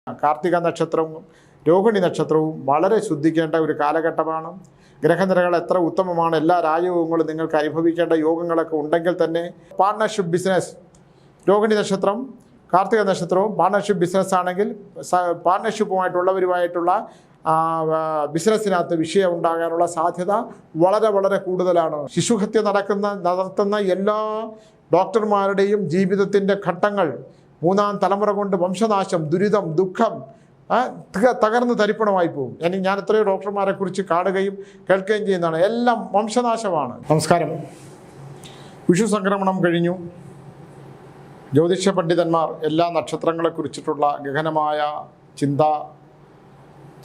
കാർത്തിക നക്ഷത്രവും രോഹിണി നക്ഷത്രവും വളരെ ശ്രദ്ധിക്കേണ്ട ഒരു കാലഘട്ടമാണ്. ഗ്രഹനിരകൾ എത്ര ഉത്തമമാണ്, എല്ലാ രാജയോഗങ്ങളും നിങ്ങൾക്ക് അനുഭവിക്കേണ്ട യോഗങ്ങളൊക്കെ ഉണ്ടെങ്കിൽ തന്നെ പാർട്ണർഷിപ്പ് ബിസിനസ്, രോഹിണി നക്ഷത്രം കാർത്തിക നക്ഷത്രവും പാർട്ണർഷിപ്പ് ബിസിനസ് ആണെങ്കിൽ പാർട്ണർഷിപ്പുമായിട്ടുള്ളവരുമായിട്ടുള്ള ബിസിനസ്സിനകത്ത് വിഷയം ഉണ്ടാകാനുള്ള സാധ്യത വളരെ വളരെ കൂടുതലാണ്. ശിശുഹത്യ നടത്തുന്ന എല്ലാ ഡോക്ടർമാരുടെയും ജീവിതത്തിൻ്റെ ഘട്ടങ്ങൾ മൂന്നാം തലമുറ കൊണ്ട് വംശനാശം, ദുരിതം, ദുഃഖം തകർന്ന് തരിപ്പണമായി പോകും. ഞാൻ എത്രയോ ഡോക്ടർമാരെ കുറിച്ച് കാണുകയും കേൾക്കുകയും ചെയ്യുന്നതാണ്. എല്ലാം വംശനാശമാണ്. നമസ്കാരം. വിഷു സംക്രമണം കഴിഞ്ഞു. ജ്യോതിഷ പണ്ഡിതന്മാർ എല്ലാ നക്ഷത്രങ്ങളെക്കുറിച്ചിട്ടുള്ള ഗഹനമായ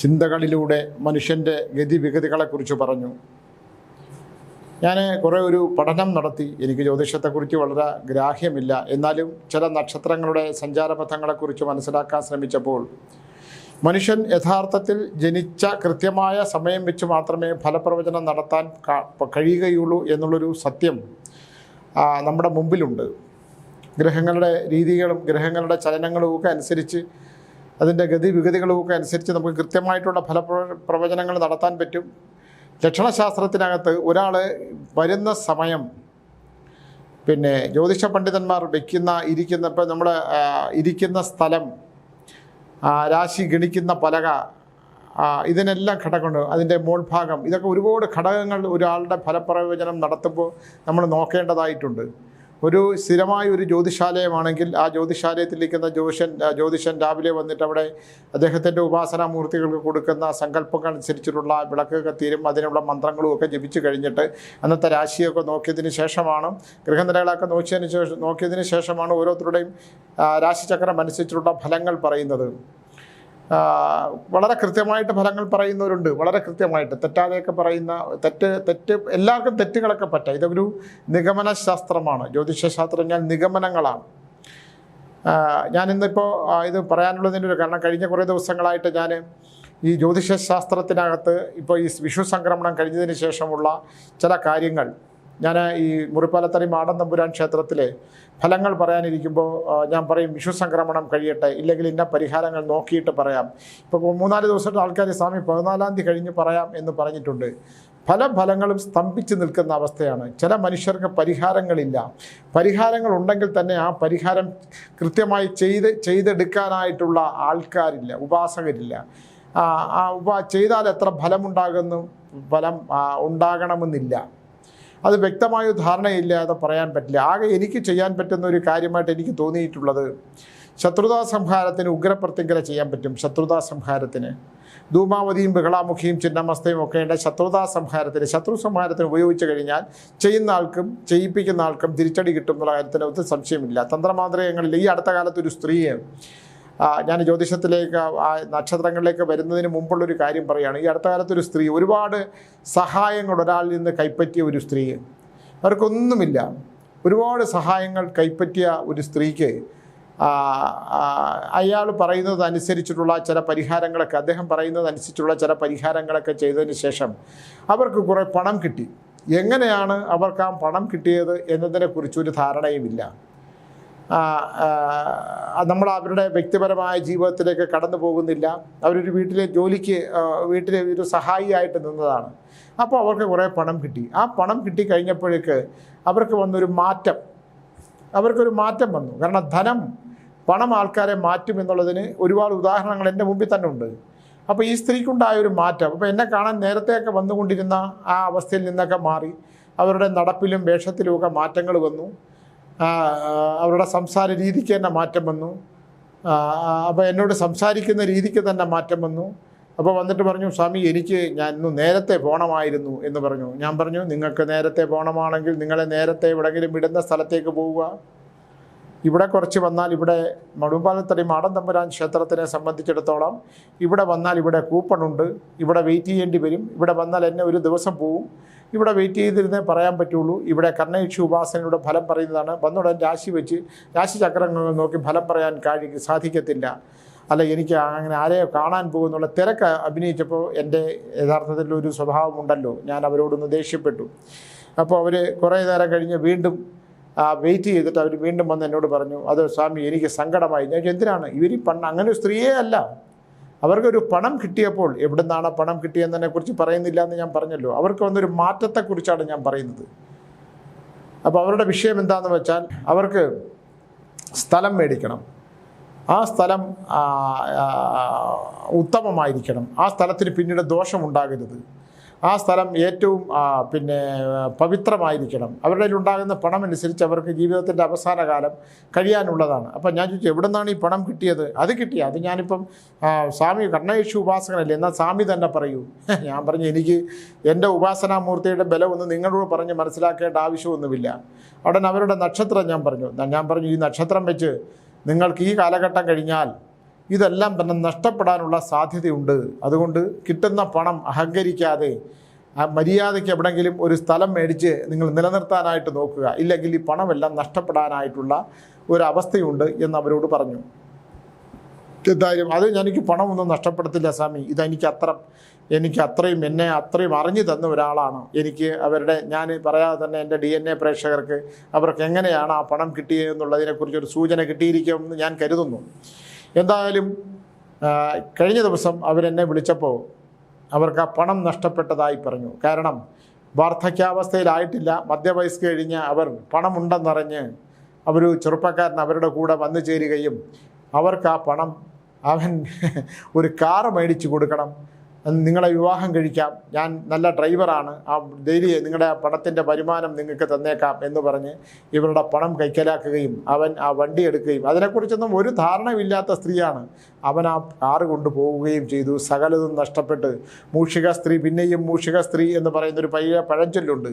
ചിന്തകളിലൂടെ മനുഷ്യൻ്റെ ഗതിവിഗതികളെക്കുറിച്ച് പറഞ്ഞു. ഞാൻ കുറേ ഒരു പഠനം നടത്തി. എനിക്ക് ജ്യോതിഷത്തെക്കുറിച്ച് വളരെ ഗ്രാഹ്യമില്ല. എന്നാലും ചില നക്ഷത്രങ്ങളുടെ സഞ്ചാരപഥങ്ങളെക്കുറിച്ച് മനസ്സിലാക്കാൻ ശ്രമിച്ചപ്പോൾ മനുഷ്യൻ യഥാർത്ഥത്തിൽ ജനിച്ച കൃത്യമായ സമയം വെച്ച് മാത്രമേ ഫലപ്രവചനം നടത്താൻ കഴിയുകയുള്ളൂ എന്നുള്ളൊരു സത്യം നമ്മുടെ മുമ്പിലുണ്ട്. ഗ്രഹങ്ങളുടെ രീതികളും ഗ്രഹങ്ങളുടെ ചലനങ്ങളും ഒക്കെ അനുസരിച്ച്, അതിൻ്റെ ഗതിവിഗതികളുമൊക്കെ അനുസരിച്ച് നമുക്ക് കൃത്യമായിട്ടുള്ള ഫലപ്രവചനങ്ങൾ നടത്താൻ പറ്റും. ലക്ഷണശാസ്ത്രത്തിനകത്ത് ഒരാൾ വരുന്ന സമയം, പിന്നെ ജ്യോതിഷ പണ്ഡിതന്മാർ ഇരിക്കുന്ന നമ്മുടെ ഇരിക്കുന്ന സ്ഥലം, രാശി ഗണിക്കുന്ന പലക, ഇതിനെല്ലാം ഘടകമുണ്ട്. അതിൻ്റെ മോൾഭാഗം, ഇതൊക്കെ ഒരുപാട് ഘടകങ്ങൾ ഒരാളുടെ ഫലപ്രവചനം നടത്തുമ്പോൾ നമ്മൾ നോക്കേണ്ടതായിട്ടുണ്ട്. ഒരു സ്ഥിരമായ ഒരു ജ്യോതിശാലയമാണെങ്കിൽ ആ ജ്യോതിശാലയത്തിലിരിക്കുന്ന ജ്യോതിഷൻ രാവിലെ വന്നിട്ട് അവിടെ അദ്ദേഹത്തിൻ്റെ ഉപാസനാമൂർത്തികൾക്ക് കൊടുക്കുന്ന സങ്കല്പങ്ങൾ അനുസരിച്ചിട്ടുള്ള വിളക്ക് കത്തിയും അതിനുള്ള മന്ത്രങ്ങളും ഒക്കെ ജപിച്ചു കഴിഞ്ഞിട്ട് അന്നത്തെ രാശിയൊക്കെ നോക്കിയതിന് ശേഷമാണ്, ഗ്രഹനിരകളൊക്കെ നോക്കിയതിന് ശേഷമാണ് ഓരോരുത്തരുടെയും രാശിചക്രം അനുസരിച്ചിട്ടുള്ള ഫലങ്ങൾ പറയുന്നത്. വളരെ കൃത്യമായിട്ട് ഫലങ്ങൾ പറയുന്നവരുണ്ട്, വളരെ കൃത്യമായിട്ട് തെറ്റാതെയൊക്കെ പറയുന്ന എല്ലാവർക്കും തെറ്റുകളൊക്കെ പറ്റാം. ഇതൊരു നിഗമന ശാസ്ത്രമാണ്. ജ്യോതിഷശാസ്ത്രം നിഗമനങ്ങളാണ്. ഞാനിന്നിപ്പോൾ ഇത് പറയാനുള്ളതിൻ്റെ ഒരു കാരണം, കഴിഞ്ഞ കുറേ ദിവസങ്ങളായിട്ട് ഞാൻ ഈ ജ്യോതിഷശാസ്ത്രത്തിനകത്ത് ഇപ്പോൾ ഈ വിഷു സംക്രമണം കഴിഞ്ഞതിന് ശേഷമുള്ള ചില കാര്യങ്ങൾ, ഞാൻ ഈ മുറിപ്പാലത്തറി മാടൻ തമ്പുരാൻ ക്ഷേത്രത്തിലെ ഫലങ്ങൾ പറയാനിരിക്കുമ്പോൾ ഞാൻ പറയും വിഷു സംക്രമണം കഴിയട്ടെ, ഇല്ലെങ്കിൽ ഇന്ന പരിഹാരങ്ങൾ നോക്കിയിട്ട് പറയാം. ഇപ്പോൾ 3-4 ദിവസത്തെ ആൾക്കാർ സ്വാമി 14-ാം തീയതി കഴിഞ്ഞ് പറയാം എന്ന് പറഞ്ഞിട്ടുണ്ട്. പല ഫലങ്ങളും സ്തംഭിച്ച് നിൽക്കുന്ന അവസ്ഥയാണ്. ചില മനുഷ്യർക്ക് പരിഹാരങ്ങളില്ല. പരിഹാരങ്ങൾ ഉണ്ടെങ്കിൽ തന്നെ ആ പരിഹാരം കൃത്യമായി ചെയ്തെടുക്കാനായിട്ടുള്ള ആൾക്കാരില്ല, ഉപാസകരില്ല. ചെയ്താൽ എത്ര ഫലമുണ്ടാകുന്നു, ഫലം ഉണ്ടാകണമെന്നില്ല. അത് വ്യക്തമായ ധാരണയില്ലാതെ പറയാൻ പറ്റില്ല. ആകെ എനിക്ക് ചെയ്യാൻ പറ്റുന്ന ഒരു കാര്യമായിട്ട് എനിക്ക് തോന്നിയിട്ടുള്ളത്, ശത്രുതാ സംഹാരത്തിന് ഉഗ്രപ്രത്യങ്കര ചെയ്യാൻ പറ്റും. ശത്രുതാ സംഹാരത്തിന് ധൂമാവതിയും ബഹളാമുഖിയും ചിന്നമസ്തയും ഒക്കെയുണ്ട്. ശത്രു സംഹാരത്തിന് ഉപയോഗിച്ച് കഴിഞ്ഞാൽ ചെയ്യുന്ന ആൾക്കും ചെയ്യിപ്പിക്കുന്ന ആൾക്കും തിരിച്ചടി കിട്ടുന്നുള്ള കാര്യത്തിന് ഒത്തിരി സംശയമില്ല. തന്ത്രമാന്ത്രികങ്ങളിൽ ഈ അടുത്ത കാലത്ത് ഒരു സ്ത്രീയെ, ഞാൻ ജ്യോതിഷത്തിലേക്ക് നക്ഷത്രങ്ങളിലേക്ക് വരുന്നതിന് മുമ്പുള്ളൊരു കാര്യം പറയുകയാണ്. ഈ അടുത്ത കാലത്തൊരു സ്ത്രീ ഒരുപാട് സഹായങ്ങൾ ഒരാളിൽ നിന്ന് കൈപ്പറ്റിയ ഒരു സ്ത്രീ, അവർക്കൊന്നുമില്ല, ഒരുപാട് സഹായങ്ങൾ കൈപ്പറ്റിയ ഒരു സ്ത്രീക്ക് അയാൾ പറയുന്നതനുസരിച്ചിട്ടുള്ള ചില പരിഹാരങ്ങളൊക്കെ, അദ്ദേഹം പറയുന്നതനുസരിച്ചുള്ള ചില പരിഹാരങ്ങളൊക്കെ ചെയ്തതിന് ശേഷം അവർക്ക് കുറേ പണം കിട്ടി. എങ്ങനെയാണ് അവർക്ക് ആ പണം കിട്ടിയത് എന്നതിനെക്കുറിച്ചൊരു ധാരണയുമില്ല. നമ്മൾ അവരുടെ വ്യക്തിപരമായ ജീവിതത്തിലേക്ക് കടന്നു പോകുന്നില്ല. അവരൊരു വീട്ടിലെ ഒരു സഹായിയായിട്ട് നിന്നതാണ്. അപ്പോൾ അവർക്ക് കുറേ പണം കിട്ടി. ആ പണം കിട്ടിക്കഴിഞ്ഞപ്പോഴേക്ക് അവർക്ക് അവർക്കൊരു മാറ്റം വന്നു. കാരണം പണം ആൾക്കാരെ മാറ്റും എന്നുള്ളതിന് ഒരുപാട് ഉദാഹരണങ്ങൾ എൻ്റെ മുമ്പിൽ തന്നെ ഉണ്ട്. അപ്പോൾ ഈ സ്ത്രീക്കുണ്ടായ ഒരു മാറ്റം, അപ്പോൾ എന്നെ കാണാൻ നേരത്തെയൊക്കെ വന്നുകൊണ്ടിരുന്ന ആ അവസ്ഥയിൽ നിന്നൊക്കെ മാറി അവരുടെ നടപ്പിലും വേഷത്തിലുമൊക്കെ മാറ്റങ്ങൾ വന്നു. അവരുടെ സംസാര രീതിക്ക് തന്നെ മാറ്റം വന്നു. അപ്പോൾ എന്നോട് സംസാരിക്കുന്ന രീതിക്ക് തന്നെ മാറ്റം വന്നു. അപ്പോൾ വന്നിട്ട് പറഞ്ഞു, സ്വാമി ഞാൻ ഇന്ന് നേരത്തെ പോകണമായിരുന്നു എന്ന് പറഞ്ഞു. ഞാൻ പറഞ്ഞു, നിങ്ങൾക്ക് നേരത്തെ പോകണമാണെങ്കിൽ നിങ്ങളെ നേരത്തെ എവിടെയെങ്കിലും വിടുന്ന സ്ഥലത്തേക്ക് പോവുക. ഇവിടെ കുറച്ച് വന്നാൽ, ഇവിടെ മുറിപ്പാലത്തറി മാടൻ തമ്പുരാൻ ക്ഷേത്രത്തിനെ സംബന്ധിച്ചിടത്തോളം ഇവിടെ വന്നാൽ ഇവിടെ കൂപ്പണുണ്ട്, ഇവിടെ വെയിറ്റ് ചെയ്യേണ്ടി വരും. ഇവിടെ വന്നാൽ എന്നെ ഒരു ദിവസം പോവും. ഇവിടെ വെയിറ്റ് ചെയ്തിരുന്നേ പറയാൻ പറ്റുള്ളൂ. ഇവിടെ കർണയക്ഷി ഉപാസനയുടെ ഫലം പറയുന്നതാണ്. വന്നുടൻ രാശിചക്രങ്ങൾ നോക്കി ഫലം പറയാൻ സാധിക്കത്തില്ല. അല്ല, എനിക്ക് അങ്ങനെ ആരെയോ കാണാൻ പോകുന്നുള്ള തിരക്ക് അഭിനയിച്ചപ്പോൾ എൻ്റെ യഥാർത്ഥത്തിലൊരു സ്വഭാവമുണ്ടല്ലോ, ഞാൻ അവരോടൊന്ന് ദേഷ്യപ്പെട്ടു. അപ്പോൾ അവർ കുറേ നേരം കഴിഞ്ഞ് വീണ്ടും വെയിറ്റ് ചെയ്തിട്ട് അവർ വീണ്ടും വന്ന് എന്നോട് പറഞ്ഞു, അത് സ്വാമി എനിക്ക് സങ്കടമായി. ഞാൻ എന്തിനാണ് ഇവർ അങ്ങനെ ഒരു സ്ത്രീയേ അല്ല, അവർക്കൊരു പണം കിട്ടിയപ്പോൾ എവിടെ നിന്നാണ് പണം കിട്ടിയെന്നതിനെക്കുറിച്ച് പറയുന്നില്ല എന്ന് ഞാൻ പറഞ്ഞല്ലോ. അവർക്ക് വന്നൊരു മാറ്റത്തെക്കുറിച്ചാണ് ഞാൻ പറയുന്നത്. അപ്പോൾ അവരുടെ വിഷയം എന്താണെന്ന് വെച്ചാൽ അവർക്ക് സ്ഥലം മേടിക്കണം, ആ സ്ഥലം ഉത്തമമായിരിക്കണം, ആ സ്ഥലത്തിന് പിന്നീട് ദോഷമുണ്ടാകരുത്, ആ സ്ഥലം ഏറ്റവും പവിത്രമായിരിക്കണം, അവരുടെ ഉണ്ടാകുന്ന പണം അനുസരിച്ച് അവർക്ക് ജീവിതത്തിൻ്റെ അവസാന കാലം കഴിയാനുള്ളതാണ്. അപ്പം ഞാൻ ചോദിച്ചു എവിടെ നിന്നാണ് ഈ പണം കിട്ടിയത്? അത് കിട്ടിയ അത് ഞാനിപ്പം സ്വാമി കർണേഷു ഉപാസകനല്ലേ, എന്നാൽ സ്വാമി തന്നെ പറയൂ. ഞാൻ പറഞ്ഞു എനിക്ക് എൻ്റെ ഉപാസനാമൂർത്തിയുടെ ബലമൊന്നും നിങ്ങളോട് പറഞ്ഞ് മനസ്സിലാക്കേണ്ട ആവശ്യമൊന്നുമില്ല. ഉടൻ അവരുടെ നക്ഷത്രം ഞാൻ പറഞ്ഞു ഈ നക്ഷത്രം വെച്ച് നിങ്ങൾക്ക് ഈ കാലഘട്ടം കഴിഞ്ഞാൽ ഇതെല്ലാം തന്നെ നഷ്ടപ്പെടാനുള്ള സാധ്യതയുണ്ട്. അതുകൊണ്ട് കിട്ടുന്ന പണം അഹങ്കരിക്കാതെ മര്യാദയ്ക്ക് എവിടെയെങ്കിലും ഒരു സ്ഥലം മേടിച്ച് നിങ്ങൾ നിലനിർത്താനായിട്ട് നോക്കുക, ഇല്ലെങ്കിൽ ഈ പണമെല്ലാം നഷ്ടപ്പെടാനായിട്ടുള്ള ഒരവസ്ഥയുണ്ട് എന്ന് അവരോട് പറഞ്ഞു. എന്തായാലും അത് എനിക്ക് പണമൊന്നും നഷ്ടപ്പെടത്തില്ല സ്വാമി, എനിക്ക് അത്രയും അറിഞ്ഞു തന്ന ഒരാളാണ്. എനിക്ക് ഞാൻ പറയാതെ തന്നെ എൻ്റെ DNA പ്രേക്ഷകർക്ക് അവർക്ക് എങ്ങനെയാണ് ആ പണം കിട്ടിയതെന്നുള്ളതിനെക്കുറിച്ചൊരു സൂചന കിട്ടിയിരിക്കുമെന്ന് ഞാൻ കരുതുന്നു. എന്തായാലും കഴിഞ്ഞ ദിവസം അവരെന്നെ വിളിച്ചപ്പോൾ അവർക്ക് ആ പണം നഷ്ടപ്പെട്ടതായി പറഞ്ഞു. കാരണം വാർദ്ധക്യാവസ്ഥയിലായിട്ടില്ല, മധ്യവയസ്ക് കഴിഞ്ഞ അവർ പണമുണ്ടെന്നറിഞ്ഞ് ഒരു ചെറുപ്പക്കാരൻ അവരുടെ കൂടെ വന്നു ചേരുകയും അവർക്ക് ആ പണം അവൻ ഒരു കാറ് മേടിച്ചു കൊടുക്കണം, നിങ്ങളെ വിവാഹം കഴിക്കാം, ഞാൻ നല്ല ഡ്രൈവറാണ്, ആ ഡെയിലി നിങ്ങളുടെ പണത്തിൻ്റെ വരുമാനം നിങ്ങൾക്ക് തന്നേക്കാം എന്ന് പറഞ്ഞ് ഇവരുടെ പണം കൈക്കലാക്കുകയും അവൻ ആ വണ്ടി എടുക്കുകയും അതിനെക്കുറിച്ചൊന്നും ഒരു ധാരണയില്ലാത്ത സ്ത്രീയാണ്. അവൻ ആ കാറ് കൊണ്ടുപോവുകയും ചെയ്തു. സകലതും നഷ്ടപ്പെട്ട് മൂഷിക സ്ത്രീ പിന്നെയും മൂഷിക സ്ത്രീ എന്ന് പറയുന്നൊരു പഴഞ്ചൊല്ലുണ്ട്.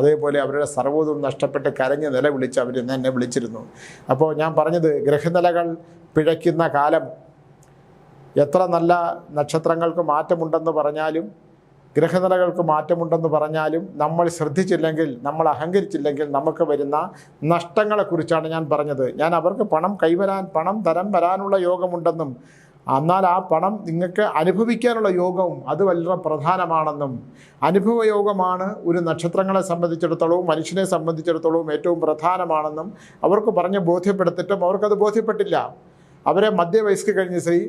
അതേപോലെ അവരുടെ സർവ്വതും നഷ്ടപ്പെട്ട് കരഞ്ഞ് നിലവിളിച്ച് അവർ എന്നെ വിളിച്ചിരുന്നു. അപ്പോൾ ഞാൻ പറഞ്ഞത് ഗ്രഹനിലകൾ പിഴയ്ക്കുന്ന കാലം എത്ര നല്ല നക്ഷത്രങ്ങൾക്ക് മാറ്റമുണ്ടെന്ന് പറഞ്ഞാലും ഗ്രഹനിലകൾക്ക് മാറ്റമുണ്ടെന്ന് പറഞ്ഞാലും നമ്മൾ ശ്രദ്ധിച്ചില്ലെങ്കിൽ, നമ്മൾ അഹങ്കരിച്ചില്ലെങ്കിൽ നമുക്ക് വരുന്ന നഷ്ടങ്ങളെക്കുറിച്ചാണ് ഞാൻ പറഞ്ഞത്. ഞാൻ അവർക്ക് പണം വരാനുള്ള യോഗമുണ്ടെന്നും എന്നാൽ ആ പണം നിങ്ങൾക്ക് അനുഭവിക്കാനുള്ള യോഗവും അത് വളരെ പ്രധാനമാണെന്നും അനുഭവ യോഗമാണ് ഒരു നക്ഷത്രങ്ങളെ സംബന്ധിച്ചിടത്തോളവും മനുഷ്യനെ സംബന്ധിച്ചിടത്തോളവും ഏറ്റവും പ്രധാനമാണെന്നും അവർക്ക് പറഞ്ഞ് ബോധ്യപ്പെടുത്തിയിട്ടും അവർക്കത് ബോധ്യപ്പെട്ടില്ല. അവരെ മധ്യവയസ്ക് കഴിഞ്ഞ സ്ത്രീ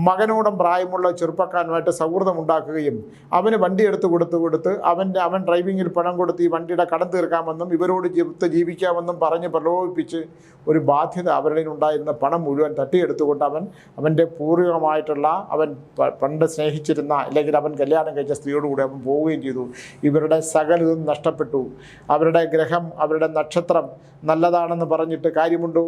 മകനോടും പ്രായമുള്ള ചെറുപ്പക്കാരനുമായിട്ട് സൗഹൃദം ഉണ്ടാക്കുകയും അവന് വണ്ടി എടുത്ത് കൊടുത്ത് അവൻ ഡ്രൈവിങ്ങിൽ പണം കൊടുത്ത് ഈ വണ്ടിയുടെ കടം തീർക്കാമെന്നും ഇവരോട് ജീവിക്കാമെന്നും പറഞ്ഞ് പ്രലോഭിപ്പിച്ച് ഒരു ബാധ്യത അവരുടെ ഉണ്ടായിരുന്ന പണം മുഴുവൻ തട്ടിയെടുത്തുകൊണ്ട് അവൻ്റെ പൂർവികമായിട്ടുള്ള അവൻ പണ്ട് സ്നേഹിച്ചിരുന്ന അല്ലെങ്കിൽ അവൻ കല്യാണം കഴിച്ച സ്ത്രീയോടുകൂടി അവൻ പോവുകയും ചെയ്തു. ഇവരുടെ സകലതും നഷ്ടപ്പെട്ടു. അവരുടെ ഗ്രഹം അവരുടെ നക്ഷത്രം നല്ലതാണെന്ന് പറഞ്ഞിട്ട് കാര്യമുണ്ടോ?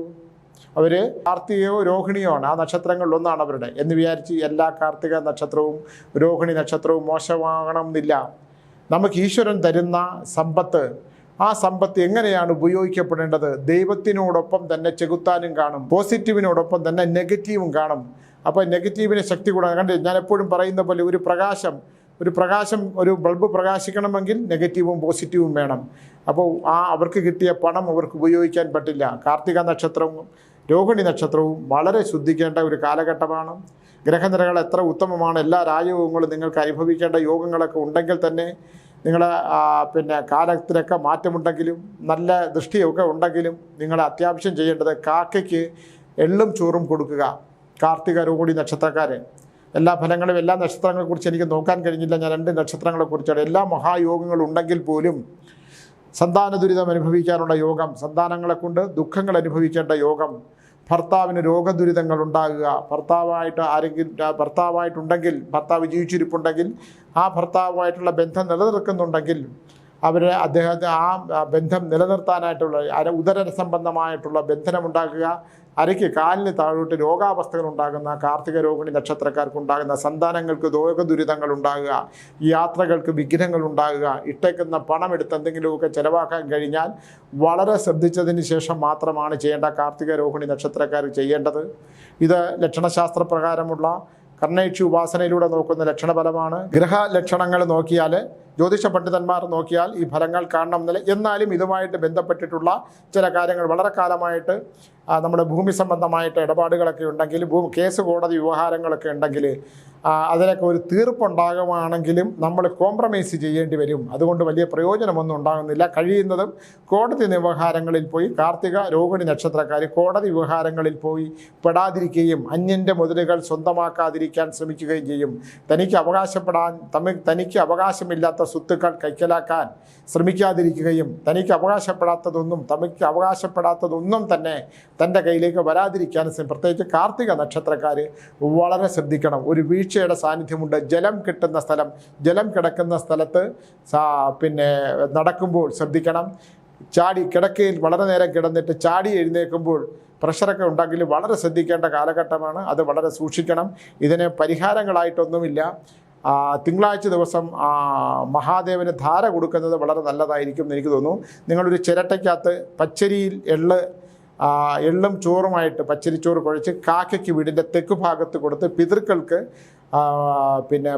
അവർ കാർത്തികയോ രോഹിണിയോ ആണ്, ആ നക്ഷത്രങ്ങളിലൊന്നാണ് അവരുടെ എന്ന് വിചാരിച്ച് എല്ലാ കാർത്തിക നക്ഷത്രവും രോഹിണി നക്ഷത്രവും മോശമാകണം എന്നില്ല. നമുക്ക് ഈശ്വരൻ തരുന്ന സമ്പത്ത്, ആ സമ്പത്ത് എങ്ങനെയാണ് ഉപയോഗിക്കപ്പെടേണ്ടത്? ദൈവത്തിനോടൊപ്പം തന്നെ ചെകുത്താനും കാണും, പോസിറ്റീവിനോടൊപ്പം തന്നെ നെഗറ്റീവും കാണും. അപ്പോൾ നെഗറ്റീവിന് ശക്തി കൂടാൻ കണ്ട് ഞാൻ എപ്പോഴും പറയുന്ന പോലെ ഒരു ബൾബ് പ്രകാശിക്കണമെങ്കിൽ നെഗറ്റീവും പോസിറ്റീവും വേണം. അപ്പോൾ അവർക്ക് കിട്ടിയ പണം അവർക്ക് ഉപയോഗിക്കാൻ പറ്റില്ല. കാർത്തിക നക്ഷത്രവും രോഹിണി നക്ഷത്രവും വളരെ ശ്രദ്ധിക്കേണ്ട ഒരു കാലഘട്ടമാണ്. ഗ്രഹനിരകൾ എത്ര ഉത്തമമാണ്, എല്ലാ രാജയോഗങ്ങളും നിങ്ങൾക്ക് അനുഭവിക്കേണ്ട യോഗങ്ങളൊക്കെ ഉണ്ടെങ്കിൽ തന്നെ നിങ്ങളെ കാലത്തിലൊക്കെ മാറ്റമുണ്ടെങ്കിലും നല്ല ദൃഷ്ടിയൊക്കെ ഉണ്ടെങ്കിലും നിങ്ങൾ അത്യാവശ്യം ചെയ്യേണ്ടത് കാക്കയ്ക്ക് എള്ളും ചോറും കൊടുക്കുക. കാർത്തിക രോഹിണി നക്ഷത്രക്കാരെ എല്ലാ ഫലങ്ങളും എല്ലാ നക്ഷത്രങ്ങളെക്കുറിച്ച് എനിക്ക് നോക്കാൻ കഴിഞ്ഞില്ല. ഞാൻ 2 നക്ഷത്രങ്ങളെക്കുറിച്ചാണ്. എല്ലാ മഹായോഗങ്ങളും ഉണ്ടെങ്കിൽ പോലും സന്താന ദുരിതം അനുഭവിക്കാനുള്ള യോഗം, സന്താനങ്ങളെ കൊണ്ട് ദുഃഖങ്ങൾ അനുഭവിക്കേണ്ട യോഗം, ഭർത്താവിന് രോഗദുരിതങ്ങൾ ഉണ്ടാകുക, ഭർത്താവായിട്ടുണ്ടെങ്കിൽ ഭർത്താവ് ജീവിച്ചിരിപ്പുണ്ടെങ്കിൽ ആ ഭർത്താവുമായിട്ടുള്ള ബന്ധം നിലനിൽക്കുന്നുണ്ടെങ്കിൽ അദ്ദേഹത്തെ ആ ബന്ധം നിലനിർത്താനായിട്ടുള്ള ഉദര സംബന്ധമായിട്ടുള്ള ബന്ധനമുണ്ടാക്കുക. അരയ്ക്ക് കാലിന് താഴോട്ട് രോഗാവസ്ഥകൾ ഉണ്ടാകുന്ന കാർത്തിക രോഹിണി നക്ഷത്രക്കാർക്കുണ്ടാകുന്ന സന്താനങ്ങൾക്ക് രോഗദുരിതങ്ങൾ ഉണ്ടാകുക, യാത്രകൾക്ക് വിഘ്നങ്ങൾ ഉണ്ടാകുക, ഇട്ടേക്കുന്ന പണം എടുത്ത് എന്തെങ്കിലുമൊക്കെ ചിലവാക്കാൻ കഴിഞ്ഞാൽ വളരെ ശ്രദ്ധിച്ചതിന് ശേഷം മാത്രമാണ് ചെയ്യേണ്ട കാർത്തിക രോഹിണി നക്ഷത്രക്കാർ ചെയ്യേണ്ടത്. ഇത് ലക്ഷണശാസ്ത്രപ്രകാരമുള്ള കർണേക്ഷി ഉപാസനയിലൂടെ നോക്കുന്ന ലക്ഷണഫലമാണ്. ഗ്രഹ ലക്ഷണങ്ങൾ നോക്കിയാൽ ജ്യോതിഷ പണ്ഡിതന്മാർ നോക്കിയാൽ ഈ ഫലങ്ങൾ കാണണം എന്നില്ല. എന്നാലും ഇതുമായിട്ട് ബന്ധപ്പെട്ടിട്ടുള്ള ചില കാര്യങ്ങൾ വളരെ കാലമായിട്ട് നമ്മുടെ ഭൂമി സംബന്ധമായിട്ട് ഇടപാടുകളൊക്കെ ഉണ്ടെങ്കിൽ, കേസ് കോടതി വ്യവഹാരങ്ങളൊക്കെ ഉണ്ടെങ്കിൽ അതിനൊക്കെ ഒരു തീർപ്പുണ്ടാകുവാണെങ്കിലും നമ്മൾ കോംപ്രമൈസ് ചെയ്യേണ്ടി വരും. അതുകൊണ്ട് വലിയ പ്രയോജനമൊന്നും ഉണ്ടാകുന്നില്ല. കഴിയുന്നതും കോടതി വ്യവഹാരങ്ങളിൽ പോയി കാർത്തിക രോഹിണി നക്ഷത്രക്കാർ കോടതി വ്യവഹാരങ്ങളിൽ പോയി പെടാതിരിക്കുകയും അന്യൻ്റെ മുതലുകൾ സ്വന്തമാക്കാതിരിക്കാൻ ശ്രമിക്കുകയും ചെയ്യും. തനിക്ക് അവകാശമില്ലാത്ത സ്വത്തുക്കൾ കൈക്കലാക്കാൻ ശ്രമിക്കാതിരിക്കുകയും തനിക്ക് അവകാശപ്പെടാത്തതൊന്നും തന്നെ തൻ്റെ കയ്യിലേക്ക് വരാതിരിക്കാൻ പ്രത്യേകിച്ച് കാർത്തിക നക്ഷത്രക്കാർ വളരെ ശ്രദ്ധിക്കണം. ഒരു വീഴ്ചയുടെ സാന്നിധ്യമുണ്ട്. ജലം കിടക്കുന്ന സ്ഥലത്ത് നടക്കുമ്പോൾ ശ്രദ്ധിക്കണം. കിടക്കയിൽ വളരെ നേരം കിടന്നിട്ട് ചാടി എഴുന്നേൽക്കുമ്പോൾ പ്രഷറൊക്കെ ഉണ്ടെങ്കിൽ വളരെ ശ്രദ്ധിക്കേണ്ട കാലഘട്ടമാണ്. അത് വളരെ സൂക്ഷിക്കണം. ഇതിന് പരിഹാരങ്ങളായിട്ടൊന്നുമില്ല. തിങ്കളാഴ്ച ദിവസം മഹാദേവന് ധാര കൊടുക്കുന്നത് വളരെ നല്ലതായിരിക്കും എന്ന് എനിക്ക് തോന്നുന്നു. നിങ്ങളൊരു ചിരട്ടയ്ക്കകത്ത് പച്ചരിയിൽ എള്ളും ചോറുമായിട്ട് പച്ചരിച്ചോറ് കുഴച്ച് കാക്കയ്ക്ക് വീടിൻ്റെ തെക്ക് ഭാഗത്ത് കൊടുത്ത് പിതൃക്കൾക്ക്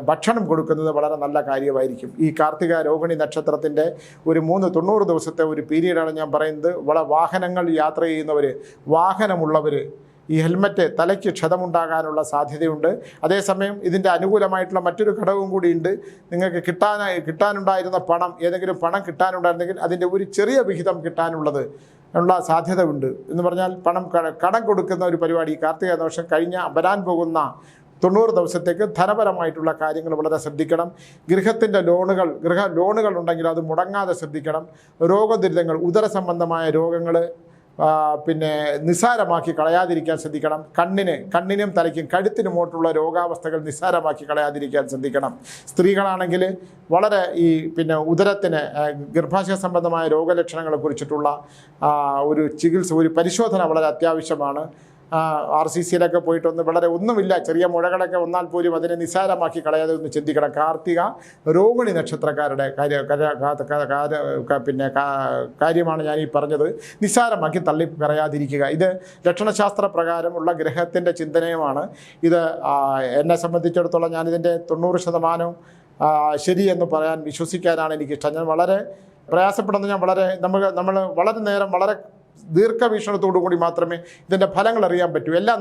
ഭക്ഷണം കൊടുക്കുന്നത് വളരെ നല്ല കാര്യമായിരിക്കും. ഈ കാർത്തിക രോഹിണി നക്ഷത്രത്തിൻ്റെ ഒരു 90 ദിവസത്തെ ഒരു പീരീഡാണ് ഞാൻ പറയുന്നത്. വാഹനങ്ങൾ യാത്ര ചെയ്യുന്നവർ, വാഹനമുള്ളവർ ഈ ഹെൽമറ്റ് തലയ്ക്ക് ക്ഷതമുണ്ടാകാനുള്ള സാധ്യതയുണ്ട്. അതേസമയം ഇതിൻ്റെ അനുകൂലമായിട്ടുള്ള മറ്റൊരു ഘടകവും കൂടിയുണ്ട്. നിങ്ങൾക്ക് കിട്ടാനുണ്ടായിരുന്ന പണം, ഏതെങ്കിലും പണം കിട്ടാനുണ്ടായിരുന്നെങ്കിൽ അതിൻ്റെ ഒരു ചെറിയ വിഹിതം കിട്ടാനുള്ളത് ഉള്ള സാധ്യത ഉണ്ട്. എന്ന് പറഞ്ഞാൽ കടം കൊടുക്കുന്ന ഒരു പരിപാടി കാർത്തിക ദോഷം വരാൻ പോകുന്ന 90 ദിവസത്തേക്ക് ധനപരമായിട്ടുള്ള കാര്യങ്ങൾ വളരെ ശ്രദ്ധിക്കണം. ഗൃഹ ലോണുകൾ ഉണ്ടെങ്കിൽ അത് മുടങ്ങാതെ ശ്രദ്ധിക്കണം. രോഗദുരിതങ്ങൾ, ഉദര സംബന്ധമായ രോഗങ്ങൾ നിസ്സാരമാക്കി കളയാതിരിക്കാൻ ശ്രദ്ധിക്കണം. കണ്ണിനും തലയ്ക്കും കഴുത്തിനുമോട്ടുള്ള രോഗാവസ്ഥകൾ നിസ്സാരമാക്കി കളയാതിരിക്കാൻ ശ്രദ്ധിക്കണം. സ്ത്രീകളാണെങ്കിൽ വളരെ ഈ ഉദരത്തിന് ഗർഭാശയ സംബന്ധമായ രോഗലക്ഷണങ്ങളെ കുറിച്ചിട്ടുള്ള ഒരു ചികിത്സ, ഒരു പരിശോധന വളരെ അത്യാവശ്യമാണ്. RCCയിലൊക്കെ പോയിട്ടൊന്ന് ഒന്നുമില്ല, ചെറിയ മുഴകളൊക്കെ വന്നാൽ പോലും അതിനെ നിസ്സാരമാക്കി കളയാതെ ഒന്ന് ചിന്തിക്കണം. കാർത്തിക രോഹിണി നക്ഷത്രക്കാരുടെ കാര്യമാണ് ഞാൻ ഈ പറഞ്ഞത്. നിസ്സാരമാക്കി തള്ളി പറയാതിരിക്കുക. ഇത് ലക്ഷണശാസ്ത്ര പ്രകാരമുള്ള ഗ്രഹത്തിൻ്റെ ചിന്തനയുമാണ്. ഇത് എന്നെ സംബന്ധിച്ചിടത്തോളം ഞാനിതിൻ്റെ 90% ശരിയെന്ന് വിശ്വസിക്കാനാണ് എനിക്കിഷ്ടം. ഞാൻ വളരെ പ്രയാസപ്പെടുന്നത് നമ്മൾ വളരെ നേരം വളരെ ദീർഘവീക്ഷണത്തോടു കൂടി മാത്രമേ ഇതിൻ്റെ ഫലങ്ങൾ അറിയാൻ പറ്റൂ. എല്ലാ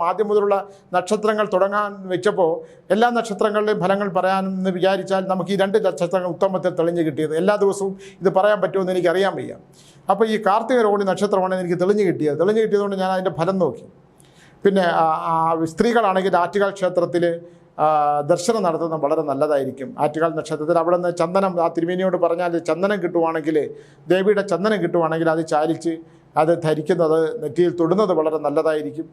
ആദ്യം മുതലുള്ള നക്ഷത്രങ്ങൾ തുടങ്ങാൻ വെച്ചപ്പോൾ എല്ലാ നക്ഷത്രങ്ങളുടെയും ഫലങ്ങൾ പറയാമെന്ന് വിചാരിച്ചാൽ നമുക്ക് ഈ 2 നക്ഷത്രങ്ങൾ ഉത്തമത്തിൽ തെളിഞ്ഞു കിട്ടിയത്. എല്ലാ ദിവസവും ഇത് പറയാൻ പറ്റുമെന്ന് എനിക്കറിയാൻ വയ്യ. അപ്പോൾ ഈ കാർത്തിക രോഹിണി നക്ഷത്രമാണ് എനിക്ക് തെളിഞ്ഞു കിട്ടിയതുകൊണ്ട് ഞാൻ അതിൻ്റെ ഫലം നോക്കി. സ്ത്രീകളാണെങ്കിൽ ആറ്റുകാൽ ക്ഷേത്രത്തിൽ ദർശനം നടത്തുന്നത് വളരെ നല്ലതായിരിക്കും. ആറ്റുകാൽ നക്ഷത്രത്തിൽ അവിടെ നിന്ന് ചന്ദനം, തിരുമേനിയോട് പറഞ്ഞാൽ ചന്ദനം കിട്ടുവാണെങ്കിൽ, ദേവിയുടെ ചന്ദനം കിട്ടുവാണെങ്കിൽ അത് ചാലിച്ച് അത് ധരിക്കുന്നത്, നെറ്റിയിൽ തൊടുന്നത് വളരെ നല്ലതായിരിക്കും.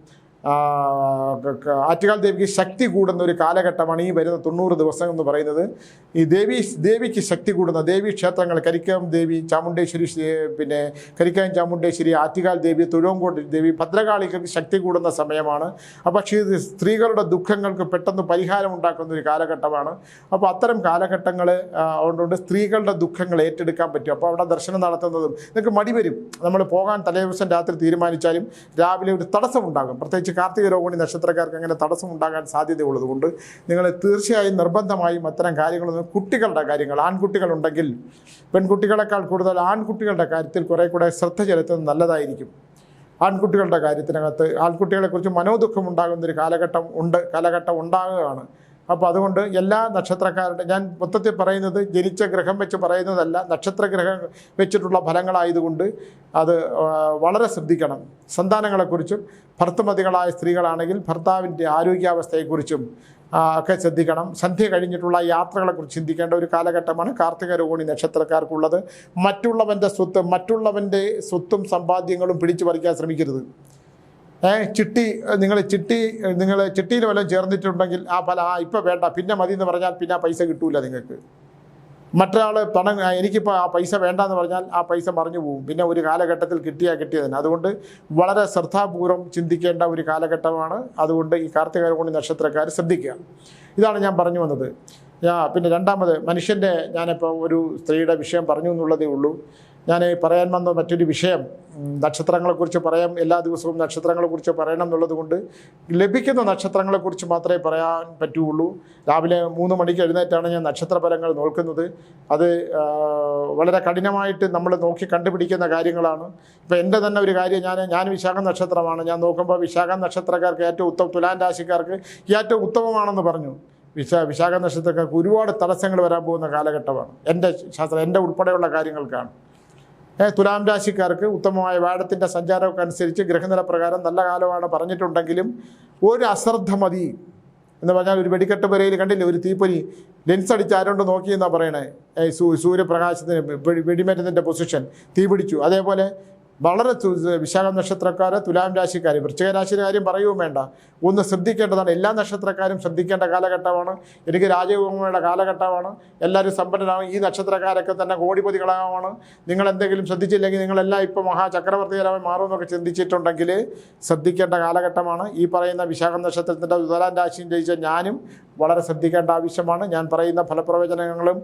ആറ്റുകാൽ ദേവിക്ക് ശക്തി കൂടുന്ന ഒരു കാലഘട്ടമാണ് ഈ വരുന്ന 90 ദിവസം എന്ന് പറയുന്നത്. ഈ ദേവിക്ക് ശക്തി കൂടുന്ന ദേവീ ക്ഷേത്രങ്ങൾ, കരിക്കകം ദേവി, ചാമുണ്ടേശ്വരി, കരിക്കകം ചാമുണ്ടേശ്വരി, ആറ്റുകാൽ ദേവി, തുഴവങ്കോട് ദേവി, ഭദ്രകാളിക്ക് ശക്തി കൂടുന്ന സമയമാണ്. പക്ഷേ ഇത് സ്ത്രീകളുടെ ദുഃഖങ്ങൾക്ക് പെട്ടെന്ന് പരിഹാരം ഉണ്ടാക്കുന്ന ഒരു കാലഘട്ടമാണ്. അപ്പോൾ അത്തരം കാലഘട്ടങ്ങൾ അതുകൊണ്ട് സ്ത്രീകളുടെ ദുഃഖങ്ങൾ ഏറ്റെടുക്കാൻ പറ്റും. അപ്പോൾ അവിടെ ദർശനം നടത്തുന്നതും നിങ്ങൾക്ക് മടി വരും. നമ്മൾ പോകാൻ തലേദിവസം രാത്രി തീരുമാനിച്ചാലും രാവിലെ ഒരു തടസ്സമുണ്ടാകും. പ്രത്യേകിച്ച് കാർത്തിക രോഹിണി നക്ഷത്രക്കാർക്ക് അങ്ങനെ തടസ്സമുണ്ടാകാൻ സാധ്യതയുള്ളതുകൊണ്ട് നിങ്ങൾ തീർച്ചയായും നിർബന്ധമായും അത്തരം കാര്യങ്ങളൊന്നും, കുട്ടികളുടെ കാര്യങ്ങൾ, ആൺകുട്ടികളുണ്ടെങ്കിൽ പെൺകുട്ടികളെക്കാൾ കൂടുതൽ ആൺകുട്ടികളുടെ കാര്യത്തിൽ കുറേ കൂടെ ശ്രദ്ധ ചെലുത്തുന്നത് നല്ലതായിരിക്കും. ആൺകുട്ടികളുടെ കാര്യത്തിനകത്ത് ആൺകുട്ടികളെക്കുറിച്ച് മനോദുഃഖം ഉണ്ടാകുന്നൊരു കാലഘട്ടം ഉണ്ടാകുകയാണ്. അപ്പോൾ അതുകൊണ്ട് എല്ലാ നക്ഷത്രക്കാരുടെ, ഞാൻ മൊത്തത്തിൽ പറയുന്നത് ജനിച്ച ഗ്രഹം വെച്ച് പറയുന്നതല്ല, നക്ഷത്രഗ്രഹം വെച്ചിട്ടുള്ള ഫലങ്ങളായതുകൊണ്ട് അത് വളരെ ശ്രദ്ധിക്കണം. സന്താനങ്ങളെക്കുറിച്ചും ഭർത്തമതികളായ സ്ത്രീകളാണെങ്കിൽ ഭർത്താവിൻ്റെ ആരോഗ്യാവസ്ഥയെക്കുറിച്ചും ഒക്കെ ശ്രദ്ധിക്കണം. സന്ധ്യ കഴിഞ്ഞിട്ടുള്ള യാത്രകളെക്കുറിച്ച് ചിന്തിക്കേണ്ട ഒരു കാലഘട്ടമാണ് കാർത്തിക രോഹിണി നക്ഷത്രക്കാർക്കുള്ളത്. മറ്റുള്ളവൻ്റെ സ്വത്തും സമ്പാദ്യങ്ങളും പിടിച്ചു പറിക്കാൻ ശ്രമിക്കരുത്. നിങ്ങൾ ചിട്ടിയിൽ വല്ലതും ചേർന്നിട്ടുണ്ടെങ്കിൽ ഇപ്പോൾ വേണ്ട, പിന്നെ മതി എന്ന് പറഞ്ഞാൽ പിന്നെ ആ പൈസ കിട്ടൂല നിങ്ങൾക്ക്. മറ്റൊരാൾ പണം എനിക്കിപ്പോൾ ആ പൈസ വേണ്ടെന്ന് പറഞ്ഞാൽ ആ പൈസ മറിഞ്ഞു പോകും. പിന്നെ ഒരു കാലഘട്ടത്തിൽ കിട്ടിയതിന്. അതുകൊണ്ട് വളരെ ശ്രദ്ധാപൂർവം ചിന്തിക്കേണ്ട ഒരു കാലഘട്ടമാണ്. അതുകൊണ്ട് ഈ കാർത്തിക രോഹിണി നക്ഷത്രക്കാർ ശ്രദ്ധിക്കുക. ഇതാണ് ഞാൻ പറഞ്ഞു വന്നത്. പിന്നെ രണ്ടാമത്, ഞാനിപ്പോൾ ഒരു സ്ത്രീയുടെ വിഷയം പറഞ്ഞു എന്നുള്ളതേ ഉള്ളൂ. ഞാൻ പറയാൻ വന്ന മറ്റൊരു വിഷയം, നക്ഷത്രങ്ങളെക്കുറിച്ച് പറയാം. എല്ലാ ദിവസവും നക്ഷത്രങ്ങളെക്കുറിച്ച് പറയണം എന്നുള്ളത് കൊണ്ട് ലഭിക്കുന്ന നക്ഷത്രങ്ങളെക്കുറിച്ച് മാത്രമേ പറയാൻ പറ്റുകയുള്ളൂ. രാവിലെ 3 മണിക്ക് എഴുന്നേറ്റാണ് ഞാൻ നക്ഷത്രഫലങ്ങൾ നോക്കുന്നത്. അത് വളരെ കഠിനമായിട്ട് നമ്മൾ നോക്കി കണ്ടുപിടിക്കുന്ന കാര്യങ്ങളാണ്. ഇപ്പോൾ എൻ്റെ തന്നെ ഒരു കാര്യം, ഞാൻ വിശാഖം നക്ഷത്രമാണ്. ഞാൻ നോക്കുമ്പോൾ വിശാഖം നക്ഷത്രക്കാർക്ക് ഏറ്റവും തുലാം രാശിക്കാർക്ക് ഏറ്റവും ഉത്തമമാണെന്ന് പറഞ്ഞു. വിശാഖ നക്ഷത്രക്കാർക്ക് ഒരുപാട് തടസ്സങ്ങൾ വരാൻ പോകുന്ന കാലഘട്ടമാണ്. എൻ്റെ ഉൾപ്പെടെയുള്ള കാര്യങ്ങൾക്കാണ്. തുലാം രാശിക്കാർക്ക് ഉത്തമമായ വ്യാഴത്തിൻ്റെ സഞ്ചാരമൊക്കെ അനുസരിച്ച് ഗ്രഹനില പ്രകാരം നല്ല കാലമാണ് പറഞ്ഞിട്ടുണ്ടെങ്കിലും ഒരു അശ്രദ്ധ മതി എന്ന് പറഞ്ഞാൽ, ഒരു വെടിക്കെട്ട് പുരയിൽ കണ്ടില്ലേ ഒരു തീപ്പൊരി ലെൻസ് അടിച്ച് ആരോണ്ട് നോക്കിയെന്നാണ് പറയണേ. സൂര്യപ്രകാശത്തിന് വെടിമരുന്നിൻ്റെ പൊസിഷൻ തീ പിടിച്ചു. അതേപോലെ വളരെ വിശാഖ നക്ഷത്രക്കാർ, തുലാം രാശിക്കാർ, വൃശ്ചിക രാശിയുടെ കാര്യം പറയുകയും വേണ്ട, ഒന്ന് ശ്രദ്ധിക്കേണ്ടതാണ്. എല്ലാ നക്ഷത്രക്കാരും ശ്രദ്ധിക്കേണ്ട കാലഘട്ടമാണ്. എനിക്ക് രാജകുമാരിയുടെ കാലഘട്ടമാണ്. എല്ലാവരും സമ്പന്നരാണ്. ഈ നക്ഷത്രക്കാരൊക്കെ തന്നെ കോടിപതികളാണ്. നിങ്ങൾ എന്തെങ്കിലും ശ്രദ്ധിച്ചില്ലെങ്കിൽ നിങ്ങളെല്ലാം ഇപ്പോൾ മഹാചക്രവർത്തികരായി മാറുമെന്നൊക്കെ ചിന്തിച്ചിട്ടുണ്ടെങ്കിൽ ശ്രദ്ധിക്കേണ്ട കാലഘട്ടമാണ്. ഈ പറയുന്ന വിശാഖ നക്ഷത്രത്തിൻ്റെ തുലാം രാശിയും ജയിച്ച ഞാനും വളരെ ശ്രദ്ധിക്കേണ്ട ആവശ്യമാണ്. ഞാൻ പറയുന്ന ഫലപ്രവചനങ്ങളും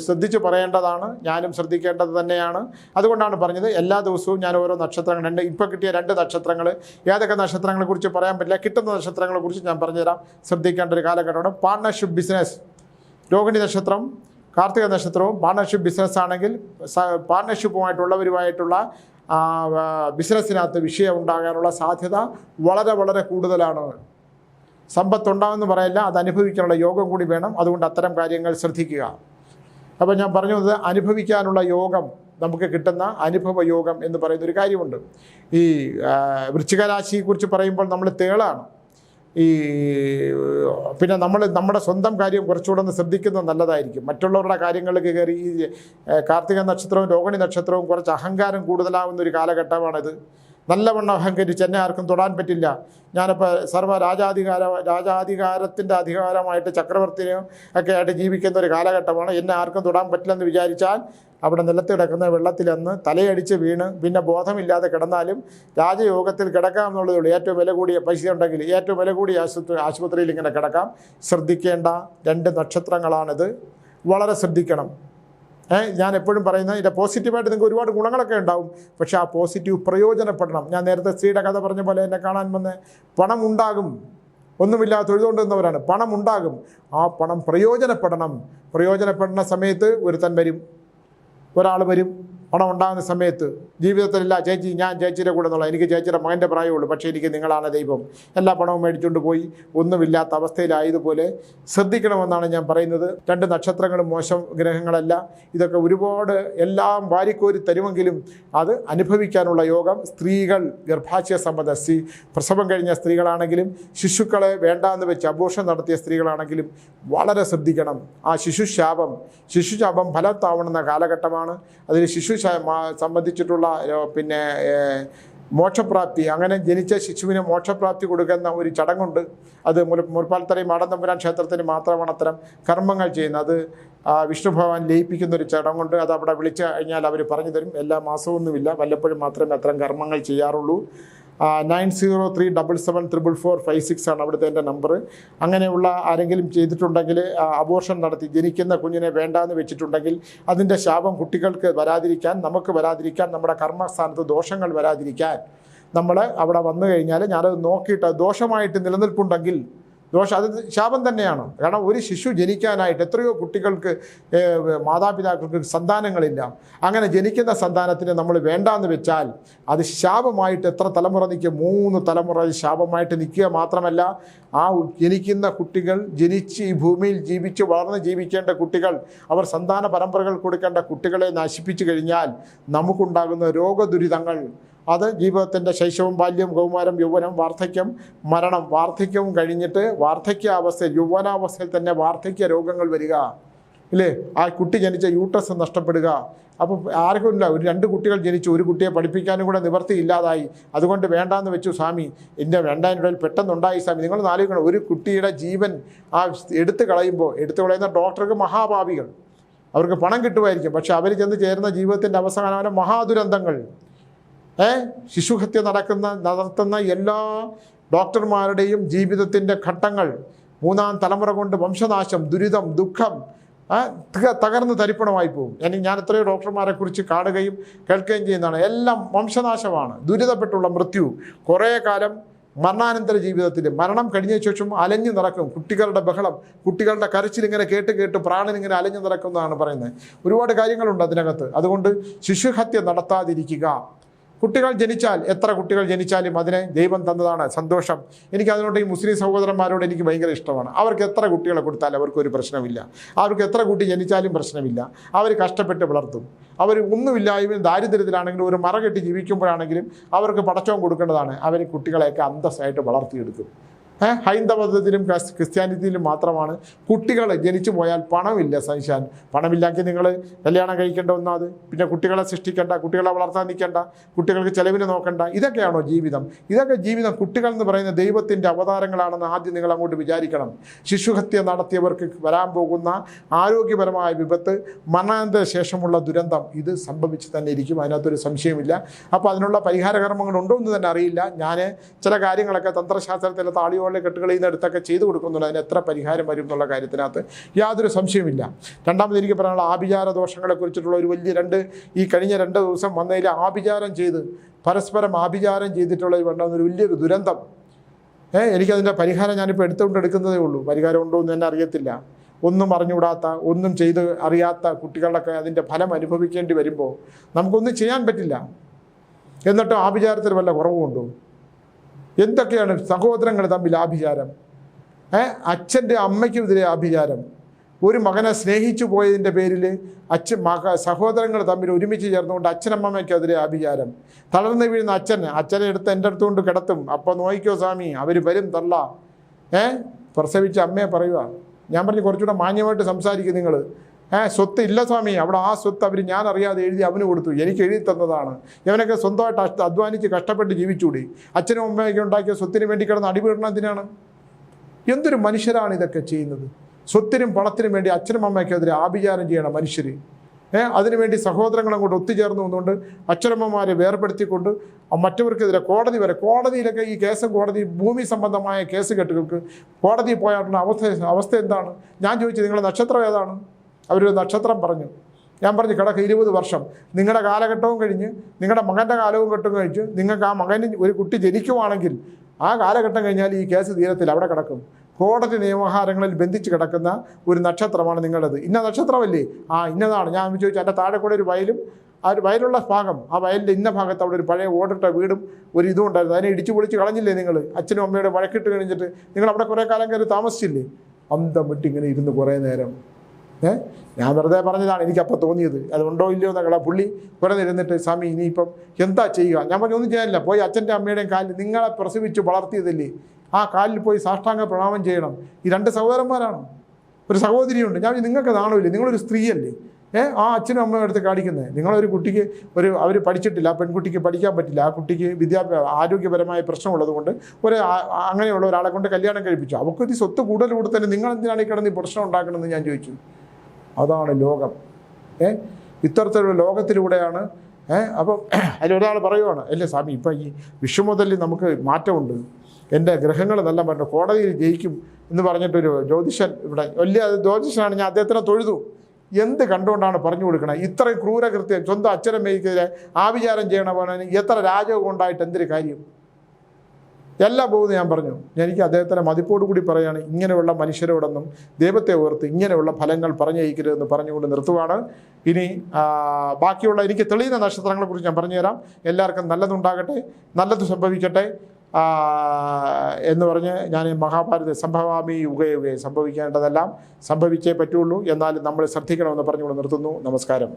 ശ്രദ്ധിച്ച് പറയേണ്ടതാണ്. ഞാനും ശ്രദ്ധിക്കേണ്ടത് തന്നെയാണ്. അതുകൊണ്ടാണ് പറഞ്ഞത് എല്ലാ ദിവസവും ഞാൻ ഓരോ നക്ഷത്രങ്ങൾ, ഇപ്പോൾ കിട്ടിയ 2 നക്ഷത്രങ്ങൾ, ഏതൊക്കെ നക്ഷത്രങ്ങളെക്കുറിച്ച് പറയാൻ പറ്റില്ല, കിട്ടുന്ന നക്ഷത്രങ്ങളെക്കുറിച്ച് ഞാൻ പറഞ്ഞുതരാം. ശ്രദ്ധിക്കേണ്ട ഒരു കാലഘട്ടമാണ്. പാർട്ണർഷിപ്പ് ബിസിനസ്, രോഹിണി നക്ഷത്രം, കാർത്തിക നക്ഷത്രവും പാർട്ണർഷിപ്പ് ബിസിനസ് ആണെങ്കിൽ പാർട്ണർഷിപ്പുമായിട്ടുള്ളവരുമായിട്ടുള്ള ബിസിനസ്സിനകത്ത് വിഷയം ഉണ്ടാകാനുള്ള സാധ്യത വളരെ വളരെ കൂടുതലാണ്. സമ്പത്തുണ്ടാകുമെന്ന് പറയില്ല, അത് അനുഭവിക്കാനുള്ള യോഗം കൂടി വേണം. അതുകൊണ്ട് അത്തരം കാര്യങ്ങൾ ശ്രദ്ധിക്കുക. അപ്പോൾ ഞാൻ പറഞ്ഞത് അനുഭവിക്കാനുള്ള യോഗം, നമുക്ക് കിട്ടുന്ന അനുഭവ യോഗം എന്ന് പറയുന്നൊരു കാര്യമുണ്ട്. ഈ വൃശ്ചിക രാശിയെക്കുറിച്ച് പറയുമ്പോൾ നമ്മൾ തേളാണ്. പിന്നെ നമ്മുടെ സ്വന്തം കാര്യം കുറച്ചുകൂടെ ഒന്ന് ശ്രദ്ധിക്കുന്നത് നല്ലതായിരിക്കും. മറ്റുള്ളവരുടെ കാര്യങ്ങളിലേക്ക് കയറി ഈ കാർത്തിക നക്ഷത്രവും രോഹിണി നക്ഷത്രവും കുറച്ച് അഹങ്കാരം കൂടുതലാവുന്ന ഒരു കാലഘട്ടമാണിത്. നല്ലവണ്ണം അഹങ്കരിച്ച് എന്നെ ആർക്കും തൊടാൻ പറ്റില്ല, ഞാനിപ്പോൾ രാജാധികാരത്തിൻ്റെ അധികാരമായിട്ട് ചക്രവർത്തിനും ഒക്കെ ആയിട്ട് ജീവിക്കുന്ന ഒരു കാലഘട്ടമാണ്. എന്നെ ആർക്കും തൊടാൻ പറ്റില്ലെന്ന് വിചാരിച്ചാൽ അവിടെ നിലത്ത് കിടക്കുന്ന വെള്ളത്തിലെന്ന് തലയടിച്ച് വീണ് പിന്നെ ബോധമില്ലാതെ കിടന്നാലും രാജയോഗത്തിൽ കിടക്കാമെന്നുള്ളതേ ഉള്ളൂ. ഏറ്റവും വില കൂടിയ പൈസ ഉണ്ടെങ്കിൽ ഏറ്റവും വില കൂടിയ ആശുപത്രിയിൽ ഇങ്ങനെ കിടക്കാം. ശ്രദ്ധിക്കേണ്ട 2 നക്ഷത്രങ്ങളാണിത്. വളരെ ശ്രദ്ധിക്കണം. ഞാൻ എപ്പോഴും പറയുന്നത്, ഇതിൻ്റെ പോസിറ്റീവായിട്ട് നിങ്ങൾക്ക് ഒരുപാട് ഗുണങ്ങളൊക്കെ ഉണ്ടാവും. പക്ഷേ ആ പോസിറ്റീവ് പ്രയോജനപ്പെടണം. ഞാൻ നേരത്തെ സ്ത്രീയുടെ കഥ പറഞ്ഞ പോലെ എന്നെ കാണാൻ വന്ന് പണം ഉണ്ടാകും, ഒന്നുമില്ലാതെ തൊഴുതുകൊണ്ടിരുന്നവരാണ്. പണം ഉണ്ടാകും, ആ പണം പ്രയോജനപ്പെടണം. പ്രയോജനപ്പെടുന്ന സമയത്ത് ഒരാൾ വരും. പണം ഉണ്ടാകുന്ന സമയത്ത് ജീവിതത്തിലില്ല, ചേച്ചി ഞാൻ ചേച്ചിയുടെ കൂടെ എന്നുള്ള, എനിക്ക് ചേച്ചിയുടെ മകൻ്റെ പ്രായമുള്ളൂ, പക്ഷേ എനിക്ക് നിങ്ങളാണ് ദൈവം, എല്ലാ പണവും മേടിച്ചുകൊണ്ട് പോയി ഒന്നുമില്ലാത്ത അവസ്ഥയിലായതുപോലെ ശ്രദ്ധിക്കണമെന്നാണ് ഞാൻ പറയുന്നത്. 2 നക്ഷത്രങ്ങളും മോശം ഗ്രഹങ്ങളല്ല. ഇതൊക്കെ ഒരുപാട് എല്ലാം വാരിക്കോരി തരുമെങ്കിലും അത് അനുഭവിക്കാനുള്ള യോഗം സ്ത്രീകൾ, ഗർഭാശയ സംബന്ധ പ്രസവം കഴിഞ്ഞ സ്ത്രീകളാണെങ്കിലും ശിശുക്കളെ വേണ്ടാന്ന് വെച്ച് അബോർഷൻ നടത്തിയ സ്ത്രീകളാണെങ്കിലും വളരെ ശ്രദ്ധിക്കണം. ആ ശിശുശാപം ഫലത്താവണമെന്ന കാലഘട്ടമാണ്. അതിൽ ശിശു സംബന്ധിച്ചിട്ടുള്ള മോക്ഷപ്രാപ്തി, അങ്ങനെ ജനിച്ച ശിശുവിന് മോക്ഷപ്രാപ്തി കൊടുക്കുന്ന ഒരു ചടങ്ങുണ്ട്. അത് മുറിപ്പാലത്തറ മാടന്തമ്പുരാൻ ക്ഷേത്രത്തിന് മാത്രമാണ് അത്തരം കർമ്മങ്ങൾ ചെയ്യുന്നത്. അത് വിഷ്ണു ഭഗവാൻ ലയിപ്പിക്കുന്ന ഒരു ചടങ്ങുണ്ട്. അത് അവിടെ വിളിച്ചു കഴിഞ്ഞാൽ അവർ പറഞ്ഞു തരും. എല്ലാ മാസമൊന്നുമില്ല, വല്ലപ്പോഴും മാത്രമേ അത്തരം കർമ്മങ്ങൾ ചെയ്യാറുള്ളൂ. 9037744456 ആണ് അവിടുത്തെ എൻ്റെ നമ്പർ. അങ്ങനെയുള്ള ആരെങ്കിലും ചെയ്തിട്ടുണ്ടെങ്കിൽ, അബോർഷൻ നടത്തി ജനിക്കുന്ന കുഞ്ഞിനെ വേണ്ടാന്ന് വെച്ചിട്ടുണ്ടെങ്കിൽ അതിൻ്റെ ശാപം കുട്ടികൾക്ക് വരാതിരിക്കാൻ, നമുക്ക് വരാതിരിക്കാൻ, നമ്മുടെ കർമ്മസ്ഥാനത്ത് ദോഷങ്ങൾ വരാതിരിക്കാൻ നമ്മൾ അവിടെ വന്നു കഴിഞ്ഞാൽ ഞാനത് നോക്കിയിട്ട് ദോഷമായിട്ട് നിലനിൽപ്പുണ്ടെങ്കിൽ അത് ശാപം തന്നെയാണ്. കാരണം ഒരു ശിശു ജനിക്കാനായിട്ട് എത്രയോ കുട്ടികൾക്ക്, മാതാപിതാക്കൾക്ക് സന്താനങ്ങളില്ല. അങ്ങനെ ജനിക്കുന്ന സന്താനത്തിന് നമ്മൾ വേണ്ടാന്ന് വെച്ചാൽ അത് ശാപമായിട്ട് എത്ര തലമുറ നിൽക്കുക, 3 തലമുറ ശാപമായിട്ട് നിൽക്കുക. മാത്രമല്ല ആ ജനിക്കുന്ന കുട്ടികൾ, ജനിച്ച് ഈ ഭൂമിയിൽ ജീവിച്ച് വളർന്ന് ജീവിക്കേണ്ട കുട്ടികൾ, അവർ സന്താന പരമ്പരകൾ കൊടുക്കേണ്ട കുട്ടികളെ നശിപ്പിച്ചു കഴിഞ്ഞാൽ നമുക്കുണ്ടാകുന്ന രോഗദുരിതങ്ങൾ, അത് ജീവിതത്തിൻ്റെ ശൈശവം, ബാല്യം, കൗമാരം, യൗവനം, വാർദ്ധക്യം, മരണം, വാർദ്ധക്യവും കഴിഞ്ഞിട്ട് വാർദ്ധക്യാവസ്ഥയിൽ, യൗവനാവസ്ഥയിൽ തന്നെ വാർദ്ധക്യ രോഗങ്ങൾ വരിക ഇല്ലേ, ആ കുട്ടി ജനിച്ച യൂട്രസ് നഷ്ടപ്പെടുക. അപ്പോൾ ആർക്കുമില്ല, ഒരു 2 കുട്ടികൾ ജനിച്ചു, ഒരു കുട്ടിയെ പഠിപ്പിക്കാനും കൂടെ നിവർത്തി ഇല്ലാതായി, അതുകൊണ്ട് വേണ്ടാന്ന് വെച്ചു സ്വാമി, എൻ്റെ വേണ്ടാനിടയിൽ പെട്ടെന്നുണ്ടായി സ്വാമി. നിങ്ങൾ ആലോചിക്കണം, ഒരു കുട്ടിയുടെ ജീവൻ എടുത്തു കളയുന്ന ഡോക്ടർക്ക് മഹാഭാവികൾ, അവർക്ക് പണം കിട്ടുമായിരിക്കും, പക്ഷെ അവർ ചെന്ന് ചേരുന്ന ജീവിതത്തിൻ്റെ അവസാനം മഹാദുരന്തങ്ങൾ. ശിശുഹത്യ നടത്തുന്ന എല്ലാ ഡോക്ടർമാരുടെയും ജീവിതത്തിൻ്റെ ഘട്ടങ്ങൾ, 3ാം തലമുറ കൊണ്ട് വംശനാശം, ദുരിതം, ദുഃഖം, തകർന്ന് തരിപ്പണമായി പോകും. ഞാൻ എത്രയോ ഡോക്ടർമാരെ കുറിച്ച് കാണുകയും കേൾക്കുകയും ചെയ്യുന്നതാണ്. എല്ലാം വംശനാശമാണ്, ദുരിതപ്പെട്ടുള്ള മൃത്യു. കുറേ കാലം മരണാനന്തര ജീവിതത്തിൽ മരണം കഴിഞ്ഞ ശേഷം അലഞ്ഞു നടക്കും. കുട്ടികളുടെ ബഹളം, കുട്ടികളുടെ കരച്ചിൽ ഇങ്ങനെ കേട്ട് പ്രാണനിങ്ങനെ അലഞ്ഞു നടക്കുന്നതാണ് പറയുന്നത്. ഒരുപാട് കാര്യങ്ങളുണ്ട് അതിനകത്ത്. അതുകൊണ്ട് ശിശുഹത്യ നടത്താതിരിക്കുക. കുട്ടികൾ ജനിച്ചാൽ, എത്ര കുട്ടികൾ ജനിച്ചാലും അതിനെ ദൈവം തന്നതാണ്, സന്തോഷം. എനിക്ക് അതിനോട് ഈ മുസ്ലിം സഹോദരന്മാരോട് എനിക്ക് ഭയങ്കര ഇഷ്ടമാണ്. അവർക്ക് എത്ര കുട്ടികളെ കൊടുത്താലും അവർക്കൊരു പ്രശ്നമില്ല. അവർക്ക് എത്ര കുട്ടി ജനിച്ചാലും പ്രശ്നമില്ല. അവർ കഷ്ടപ്പെട്ട് വളർത്തും. അവർ ഒന്നുമില്ലായ്മയും ദാരിദ്ര്യത്തിലാണെങ്കിലും ഒരു മറകെട്ടി ജീവിക്കുമ്പോഴാണെങ്കിലും അവർക്ക് പടച്ചോൻ കൊടുക്കേണ്ടതാണ്. അവർ കുട്ടികളെയൊക്കെ അന്തസ്സായിട്ട് വളർത്തിയെടുക്കും. ഹൈന്ദവത്തിലും ക്രിസ്ത്യാനിറ്റിയിലും മാത്രമാണ് കുട്ടികൾ ജനിച്ചു പോയാൽ പണമില്ല സഹിച്ചാൻ. പണമില്ലെങ്കിൽ നിങ്ങൾ കല്യാണം കഴിക്കേണ്ട ഒന്നാത്, പിന്നെ കുട്ടികളെ സൃഷ്ടിക്കേണ്ട, കുട്ടികളെ വളർത്താൻ നിൽക്കേണ്ട, കുട്ടികൾക്ക് ചെലവിന് നോക്കണ്ട. ഇതൊക്കെയാണോ ജീവിതം? ഇതൊക്കെ ജീവിതം. കുട്ടികൾ എന്ന് പറയുന്ന ദൈവത്തിൻ്റെ അവതാരങ്ങളാണെന്ന് ആദ്യം നിങ്ങൾ അങ്ങോട്ട് വിചാരിക്കണം. ശിശുഹത്യ നടത്തിയവർക്ക് വരാൻ പോകുന്ന ആരോഗ്യപരമായ വിപത്ത്, മരണാനന്തര ശേഷമുള്ള ദുരന്തം, ഇത് സംഭവിച്ച് തന്നെ ഇരിക്കും. അതിനകത്തൊരു സംശയമില്ല. അപ്പോൾ അതിനുള്ള പരിഹാരകർമ്മങ്ങളുണ്ടോ എന്ന് തന്നെ അറിയില്ല. ഞാൻ ചില കാര്യങ്ങളൊക്കെ തന്ത്രശാസ്ത്രത്തിലെ താളിയോ കെട്ടുകളിൽ അടുത്തൊക്കെ ചെയ്തു കൊടുക്കുന്നുണ്ട്. അതിന് എത്ര പരിഹാരം വരും എന്നുള്ള കാര്യത്തിനകത്ത് യാതൊരു സംശയമില്ല. രണ്ടാമത് എനിക്ക് പറയാനുള്ള ആഭിചാര ദോഷങ്ങളെ കുറിച്ചിട്ടുള്ള ഒരു വലിയ ഈ കഴിഞ്ഞ 2 ദിവസം വന്നതിൽ ആഭിചാരം ചെയ്ത് പരസ്പരം ആഭിചാരം ചെയ്തിട്ടുള്ള ഒരു വലിയൊരു ദുരന്തം. എനിക്കതിൻ്റെ പരിഹാരം ഞാനിപ്പോൾ എടുക്കുന്നതേ ഉള്ളൂ. പരിഹാരം ഉണ്ടോ എന്ന് തന്നെ അറിയത്തില്ല. ഒന്നും അറിഞ്ഞുകൂടാത്ത, ഒന്നും ചെയ്ത് അറിയാത്ത കുട്ടികളൊക്കെ അതിൻ്റെ ഫലം അനുഭവിക്കേണ്ടി വരുമ്പോൾ നമുക്കൊന്നും ചെയ്യാൻ പറ്റില്ല. എന്നിട്ടും ആഭിചാരത്തിന് വല്ല കുറവുണ്ടോ? എന്തൊക്കെയാണ് സഹോദരങ്ങൾ തമ്മിൽ ആഭിചാരം? അച്ഛൻ്റെ അമ്മയ്ക്കുമെതിരെ ആഭിചാരം. ഒരു മകനെ സ്നേഹിച്ചു പോയതിൻ്റെ പേരിൽ സഹോദരങ്ങൾ തമ്മിൽ ഒരുമിച്ച് ചേർന്നുകൊണ്ട് അച്ഛനമ്മയ്ക്കെതിരെ ആഭിചാരം. തളർന്നു വീഴുന്ന അച്ഛനെ എടുത്ത് എൻ്റെ അടുത്തുകൊണ്ട് കിടത്തും. അപ്പോൾ നോയിക്കോ സ്വാമി, അവർ വരും തള്ള. പ്രസവിച്ച അമ്മയെ പറയുക. ഞാൻ പറഞ്ഞു കുറച്ചുകൂടെ മാന്യമായിട്ട് സംസാരിക്കും നിങ്ങൾ. സ്വത്ത് ഇല്ല സ്വാമി, അവിടെ ആ സ്വത്ത് അവർ ഞാൻ അറിയാതെ എഴുതി അവന് കൊടുത്തു, എനിക്ക് എഴുതി തന്നതാണ്. ഇവനൊക്കെ സ്വന്തമായിട്ട് അധ്വാനിച്ച് കഷ്ടപ്പെട്ട് ജീവിച്ചുകൂടി. അച്ഛനും അമ്മയൊക്കെ ഉണ്ടാക്കിയ സ്വത്തിന് വേണ്ടി കിടന്ന് അടിപിടണത്തിനാണ്. എന്തൊരു മനുഷ്യരാണ് ഇതൊക്കെ ചെയ്യുന്നത്? സ്വത്തിനും പണത്തിനും വേണ്ടി അച്ഛനും അമ്മയ്ക്കെതിരെ ആഭിചാരം ചെയ്യണം മനുഷ്യർ. അതിനുവേണ്ടി സഹോദരങ്ങളും കൂടെ ഒത്തുചേർന്ന് വന്നുകൊണ്ട് അച്ഛനമ്മമാരെ വേർപെടുത്തിക്കൊണ്ട് മറ്റവർക്കെതിരെ കോടതിയിലൊക്കെ ഈ കോടതി ഭൂമി സംബന്ധമായ കേസ് കെട്ടുകൾക്ക് കോടതിയിൽ പോയാലുള്ള അവസ്ഥ എന്താണ്? ഞാൻ ചോദിച്ചു, നിങ്ങളുടെ നക്ഷത്രം ഏതാണ്? അവരൊരു നക്ഷത്രം പറഞ്ഞു. ഞാൻ പറഞ്ഞു, കിടക്ക് 20 വർഷം നിങ്ങളുടെ കാലഘട്ടവും കഴിഞ്ഞ് നിങ്ങളുടെ മകൻ്റെ കാലവും ഘട്ടവും കഴിച്ച് നിങ്ങൾക്ക് ആ മകന് ഒരു കുട്ടി ജനിക്കുവാണെങ്കിൽ ആ കാലഘട്ടം കഴിഞ്ഞാൽ ഈ കേസ് തീരത്തില്ല, അവിടെ കിടക്കും. കോടതി നിയമഹാരങ്ങളിൽ ബന്ധിച്ച് കിടക്കുന്ന ഒരു നക്ഷത്രമാണ് നിങ്ങളുടേത്. ഇന്ന നക്ഷത്രമല്ലേ? ഇന്നതാണ്. ഞാൻ ചോദിച്ചു, എൻ്റെ താഴെ കൂടെ ഒരു വയലും, ആ ഒരു വയലുള്ള ഭാഗം, ആ വയലിൻ്റെ ഇന്ന ഭാഗത്ത് അവിടെ ഒരു പഴയ ഓടിട്ട വീടും ഒരു ഇതും ഉണ്ടായിരുന്നു. അതിനെ ഇടിച്ചു പൊളിച്ച് കളഞ്ഞില്ലേ നിങ്ങൾ? അച്ഛനും അമ്മയുടെ വഴക്കിട്ട് കഴിഞ്ഞിട്ട് നിങ്ങൾ അവിടെ കുറേ കാലം കയറി താമസിച്ചില്ലേ? അന്തം വിട്ടിങ്ങനെ ഇരുന്ന് കുറേ നേരം. ഞാൻ വെറുതെ പറഞ്ഞതാണ്, എനിക്കപ്പോൾ തോന്നിയത്. അതുണ്ടോ ഇല്ലയോ എന്നൊക്കെ പുള്ളി കുറേ ഇരുന്നിട്ട്, സ്വാമി ഇനിയിപ്പം എന്താ ചെയ്യുക? ഞാൻ പറഞ്ഞു, ഒന്നും ചെയ്യാനില്ല. പോയി അച്ഛൻ്റെ അമ്മയുടെയും കാലിൽ, നിങ്ങളെ പ്രസവിച്ച് വളർത്തിയതല്ലേ, ആ കാലിൽ പോയി സാഷ്ടാംഗ പ്രണാമം ചെയ്യണം. ഈ 2 സഹോദരന്മാരാണ്, ഒരു സഹോദരിയുണ്ട്. ഞാൻ നിങ്ങൾക്ക് നാണമില്ലേ? നിങ്ങളൊരു സ്ത്രീയല്ലേ? ആ അച്ഛനും അമ്മയും അടുത്ത് കാണിക്കുന്നത്. നിങ്ങളൊരു കുട്ടിക്ക് അവർ പഠിച്ചിട്ടില്ല, ആ പെൺകുട്ടിക്ക് പഠിക്കാൻ പറ്റില്ല, ആ കുട്ടിക്ക് ആരോഗ്യപരമായ പ്രശ്നമുള്ളത് കൊണ്ട് അങ്ങനെയുള്ള ഒരാളെ കൊണ്ട് കല്യാണം കഴിപ്പിച്ചു. അവർക്ക് സ്വത്ത് കൂടുതൽ കൊടുത്തന്നെ നിങ്ങൾ എന്തിനാണ് ഈ കിടന്ന് ഈ പ്രശ്നം ഉണ്ടാക്കണമെന്ന് ഞാൻ ചോദിച്ചു. അതാണ് ലോകം. ഇത്തരത്തിലുള്ള ലോകത്തിലൂടെയാണ്. അപ്പം അതിലൊരാൾ പറയുവാണ്, അല്ലേ സ്വാമി ഇപ്പം ഈ വിഷു മുതൽ നമുക്ക് മാറ്റമുണ്ട്, എൻ്റെ ഗ്രഹങ്ങൾ നല്ല പറഞ്ഞു കോടതിയിൽ ജയിക്കും എന്ന് പറഞ്ഞിട്ടൊരു ജ്യോതിഷൻ ഇവിടെ വലിയ ജ്യോതിഷനാണ്. ഞാൻ അദ്ദേഹത്തിനെ തൊഴുതു. എന്ത് കണ്ടുകൊണ്ടാണ് പറഞ്ഞു കൊടുക്കണത്? ഇത്രയും ക്രൂരകൃത്യം സ്വന്തം അച്ഛനമ്മയ്ക്കെതിരെ ആഭിചാരം ചെയ്യണമെന്ന് എത്ര രാജകം ഉണ്ടായിട്ട് എന്തൊരു കാര്യം? എല്ലാം പോകുന്നത് ഞാൻ പറഞ്ഞു. എനിക്ക് അദ്ദേഹത്തിൻ്റെ മതിപ്പോടു കൂടി പറയുകയാണ്, ഇങ്ങനെയുള്ള മനുഷ്യരോടൊന്നും ദൈവത്തെ ഓർത്ത് ഇങ്ങനെയുള്ള ഫലങ്ങൾ പറഞ്ഞയക്കരുതെന്ന് പറഞ്ഞുകൊണ്ട് നിർത്തുവാണ്. ഇനി ബാക്കിയുള്ള എനിക്ക് തെളിയുന്ന നക്ഷത്രങ്ങളെക്കുറിച്ച് ഞാൻ പറഞ്ഞുതരാം. എല്ലാവർക്കും നല്ലതുണ്ടാകട്ടെ, നല്ലത് സംഭവിക്കട്ടെ എന്ന് പറഞ്ഞ് ഞാൻ മഹാഭാരത സംഭവാമി യുഗയുഗേ, സംഭവിക്കേണ്ടതെല്ലാം സംഭവിച്ചേ പറ്റുള്ളൂ. എന്നാലും നമ്മൾ ശ്രദ്ധിക്കണമെന്ന് പറഞ്ഞുകൊണ്ട് നിർത്തുന്നു. നമസ്കാരം.